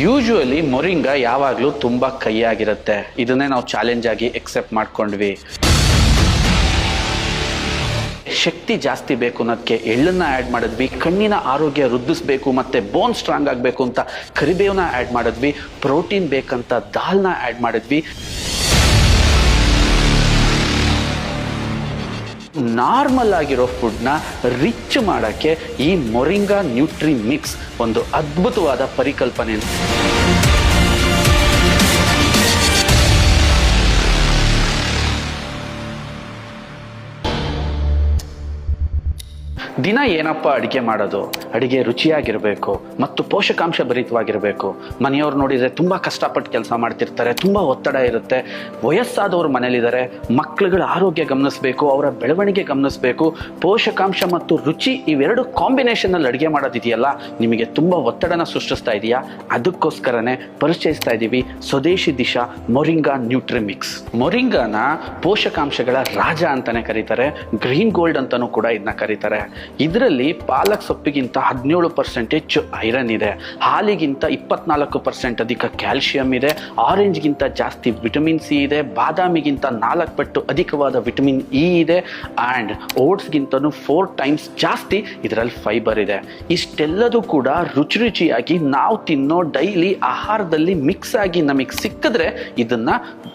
Usually moringa ಯಾವಾಗಲೂ ತುಂಬ ಕಹಿಯಾಗಿರುತ್ತೆ. ಇದನ್ನೇ ನಾವು ಚಾಲೆಂಜ್ ಆಗಿ ಎಕ್ಸೆಪ್ಟ್ ಮಾಡ್ಕೊಂಡ್ವಿ. ಶಕ್ತಿ ಜಾಸ್ತಿ ಬೇಕು ಅನ್ನೋದಕ್ಕೆ ಎಳ್ಳನ್ನ ಆ್ಯಡ್ ಮಾಡಿದ್ವಿ. ಕಣ್ಣಿನ ಆರೋಗ್ಯ ವೃದ್ಧಿಸಬೇಕು ಮತ್ತು ಬೋನ್ ಸ್ಟ್ರಾಂಗ್ ಆಗಬೇಕು ಅಂತ ಕರಿಬೇವನ್ನ ಆ್ಯಡ್ ಮಾಡಿದ್ವಿ. ಪ್ರೋಟೀನ್ ಬೇಕಂತ ದಾಲ್ನ ಆ್ಯಡ್ ಮಾಡಿದ್ವಿ. ನಾರ್ಮಲ್ ಆಗಿರೋ ಫುಡ್ನ ರಿಚ್ ಮಾಡೋಕ್ಕೆ ಈ ಮೊರಿಂಗಾ ನ್ಯೂಟ್ರಿ ಮಿಕ್ಸ್ ಒಂದು ಅದ್ಭುತವಾದ ಪರಿಕಲ್ಪನೆ. ದಿನ ಏನಪ್ಪ ಅಡುಗೆ ಮಾಡೋದು, ಅಡುಗೆ ರುಚಿಯಾಗಿರಬೇಕು ಮತ್ತು ಪೋಷಕಾಂಶ ಭರಿತವಾಗಿರಬೇಕು. ಮನೆಯವ್ರು ನೋಡಿದರೆ ತುಂಬ ಕಷ್ಟಪಟ್ಟು ಕೆಲಸ ಮಾಡ್ತಿರ್ತಾರೆ, ತುಂಬ ಒತ್ತಡ ಇರುತ್ತೆ. ವಯಸ್ಸಾದವರು ಮನೇಲಿದ್ದಾರೆ, ಮಕ್ಕಳುಗಳ ಆರೋಗ್ಯ ಗಮನಿಸಬೇಕು, ಅವರ ಬೆಳವಣಿಗೆ ಗಮನಿಸಬೇಕು. ಪೋಷಕಾಂಶ ಮತ್ತು ರುಚಿ ಇವೆರಡು ಕಾಂಬಿನೇಷನಲ್ಲಿ ಅಡುಗೆ ಮಾಡೋದಿದೆಯಲ್ಲ, ನಿಮಗೆ ತುಂಬ ಒತ್ತಡನ ಸೃಷ್ಟಿಸ್ತಾ ಇದೆಯಾ? ಅದಕ್ಕೋಸ್ಕರನೇ ಪರಿಚಯಿಸ್ತಾ ಇದ್ದೀವಿ ಸ್ವದೇಶಿ ದಿಶಾ ಮೊರಿಂಗಾ ನ್ಯೂಟ್ರಿ ಮಿಕ್ಸ್. ಮೊರಿಂಗಾನ ಪೋಷಕಾಂಶಗಳ ರಾಜ ಅಂತಾನೆ ಕರೀತಾರೆ, ಗ್ರೀನ್ ಗೋಲ್ಡ್ ಅಂತಾನೂ ಕೂಡ ಇದನ್ನ ಕರೀತಾರೆ. ಇದರಲ್ಲಿ ಪಾಲಕ್ ಸೊಪ್ಪಿಗಿಂತ 17% ಹೆಚ್ಚು ಐರನ್ ಇದೆ, ಹಾಲಿಗಿಂತ 24% ಅಧಿಕ ಕ್ಯಾಲ್ಸಿಯಂ ಇದೆ, ಆರೆಂಜ್ಗಿಂತ ಜಾಸ್ತಿ ವಿಟಮಿನ್ ಸಿ ಇದೆ, ಬಾದಾಮಿಗಿಂತ 4 ಪಟ್ಟು ಅಧಿಕವಾದ ವಿಟಮಿನ್ ಇ ಇದೆ, ಆ್ಯಂಡ್ ಓಟ್ಸ್ಗಿಂತನೂ 4 ಟೈಮ್ಸ್ ಜಾಸ್ತಿ ಇದರಲ್ಲಿ ಫೈಬರ್ ಇದೆ. ಇಷ್ಟೆಲ್ಲದೂ ಕೂಡ ರುಚಿಯಾಗಿ ನಾವು ತಿನ್ನೋ ಡೈಲಿ ಆಹಾರದಲ್ಲಿ ಮಿಕ್ಸ್ ಆಗಿ ನಮಗೆ ಸಿಕ್ಕಿದ್ರೆ ಇದನ್ನ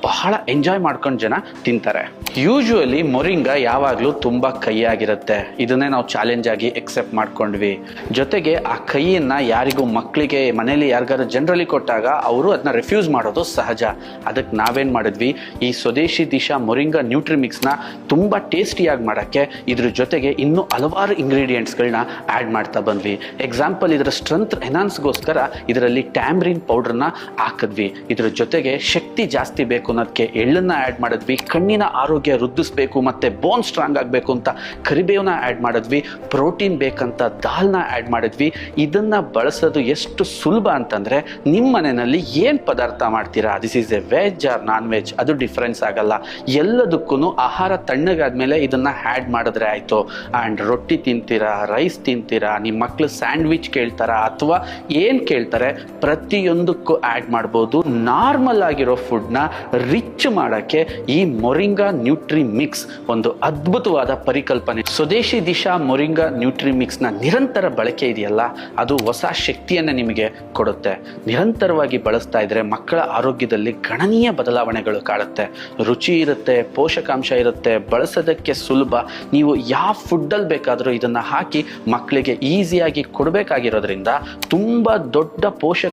ಬಹಳ ಎಂಜಾಯ್ ಮಾಡ್ಕೊಂಡು ಜನ ತಿಂತಾರೆ. ಯೂಶುವಲಿ ಮೊರಿಂಗಾ ಯಾವಾಗಲೂ ತುಂಬ ಕಹಿಯಾಗಿರುತ್ತೆ. ಇದನ್ನೇ ನಾವು ಚಾಲೆಂಜ್ ಆಗಿ ಎಕ್ಸೆಪ್ಟ್ ಮಾಡ್ಕೊಂಡ್ವಿ. ಜೊತೆಗೆ ಆ ಕೈಯನ್ನು ಯಾರಿಗೂ ಮಕ್ಕಳಿಗೆ ಮನೇಲಿ ಯಾರಿಗಾರು ಜನರಲಿ ಕೊಟ್ಟಾಗ ಅವರು ಅದನ್ನ ರಿಫ್ಯೂಸ್ ಮಾಡೋದು ಸಹಜ. ಅದಕ್ಕೆ ನಾವೇನು ಮಾಡಿದ್ವಿ, ಈ ಸ್ವದೇಶಿ ದಿಶಾ ಮೊರಿಂಗಾ ನ್ಯೂಟ್ರಿ ಮಿಕ್ಸ್ನ ತುಂಬ ಟೇಸ್ಟಿಯಾಗಿ ಮಾಡೋಕ್ಕೆ ಇದ್ರ ಜೊತೆಗೆ ಇನ್ನೂ ಹಲವಾರು ಇಂಗ್ರೀಡಿಯೆಂಟ್ಸ್ಗಳನ್ನ ಆ್ಯಡ್ ಮಾಡ್ತಾ ಬಂದ್ವಿ. ಎಕ್ಸಾಂಪಲ್, ಇದರ ಸ್ಟ್ರೆಂತ್ ಎನ್ಹಾನ್ಸ್ಗೋಸ್ಕರ ಇದರಲ್ಲಿ ಟ್ಯಾಮ್ರಿನ್ ಪೌಡ್ರನ್ನ ಹಾಕಿದ್ವಿ. ಇದ್ರ ಜೊತೆಗೆ ಶಕ್ತಿ ಜಾಸ್ತಿ ಬೇಕು ಅನ್ನೋದಕ್ಕೆ ಎಳ್ಳನ್ನ ಆ್ಯಡ್ ಮಾಡಿದ್ವಿ. ಕಣ್ಣಿನ ಆರೋಗ್ಯ ವೃದ್ಧಿಸಬೇಕು ಮತ್ತು ಬೋನ್ ಸ್ಟ್ರಾಂಗ್ ಆಗಬೇಕು ಅಂತ ಕರಿಬೇವನ್ನ ಆ್ಯಡ್ ಮಾಡಿದ್ವಿ. ಪ್ರೋಟೀನ್ ಬೇಕಂತ ದಾಲ್ನ ಆ್ಯಡ್ ಮಾಡಿದ್ವಿ. ಇದನ್ನು ಬಳಸೋದು ಎಷ್ಟು ಸುಲಭ ಅಂತಂದರೆ, ನಿಮ್ಮ ಮನೆಯಲ್ಲಿ ಏನು ಪದಾರ್ಥ ಮಾಡ್ತೀರಾ, this is A veg or non veg, ಅದು ಡಿಫ್ರೆನ್ಸ್ ಆಗಲ್ಲ. ಎಲ್ಲದಕ್ಕೂ ಆಹಾರ ತಣ್ಣಗಾದ್ಮೇಲೆ ಇದನ್ನು ಆ್ಯಡ್ ಮಾಡಿದ್ರೆ ಆಯಿತು. ಆ್ಯಂಡ್ ರೊಟ್ಟಿ ತಿಂತೀರಾ, ರೈಸ್ ತಿಂತೀರಾ, ನಿಮ್ಮ ಮಕ್ಕಳು ಸ್ಯಾಂಡ್ವಿಚ್ ಕೇಳ್ತಾರಾ ಅಥವಾ ಏನು ಕೇಳ್ತಾರೆ, ಪ್ರತಿಯೊಂದಕ್ಕೂ ಆ್ಯಡ್ ಮಾಡ್ಬೋದು. ನಾರ್ಮಲ್ ಆಗಿರೋ ಫುಡ್ನ ರಿಚ್ ಮಾಡೋಕ್ಕೆ ಈ ಮೊರಿಂಗಾ ನ್ಯೂಟ್ರಿ ಮಿಕ್ಸ್ ಒಂದು ಅದ್ಭುತವಾದ ಪರಿಕಲ್ಪನೆ. ಸ್ವದೇಶಿ ದಿಶಾ ಮೊರಿಂಗಾ ನ್ಯೂಟ್ರಿ ಮಿಕ್ಸ್ನ ನಿರಂತರ ಬಳಕೆ ಇದೆಯಲ್ಲ, ಅದು ಹೊಸ ಶಕ್ತಿಯನ್ನು ನಿಮಗೆ ಕೊಡುತ್ತೆ. ನಿರಂತರವಾಗಿ ಬಳಸ್ತಾ ಇದ್ರೆ ಮಕ್ಕಳ ಆರೋಗ್ಯದಲ್ಲಿ ಗಣನೀಯ ಬದಲಾವಣೆಗಳು ಕಾಣುತ್ತೆ. ರುಚಿ ಇರುತ್ತೆ, ಪೋಷಕಾಂಶ ಇರುತ್ತೆ, ಬಳಸೋದಕ್ಕೆ ಸುಲಭ. ನೀವು ಯಾವ ಫುಡ್ಡಲ್ಲಿ ಬೇಕಾದರೂ ಇದನ್ನು ಹಾಕಿ ಮಕ್ಕಳಿಗೆ ಈಸಿಯಾಗಿ ಕೊಡಬೇಕಾಗಿರೋದ್ರಿಂದ ತುಂಬ ದೊಡ್ಡ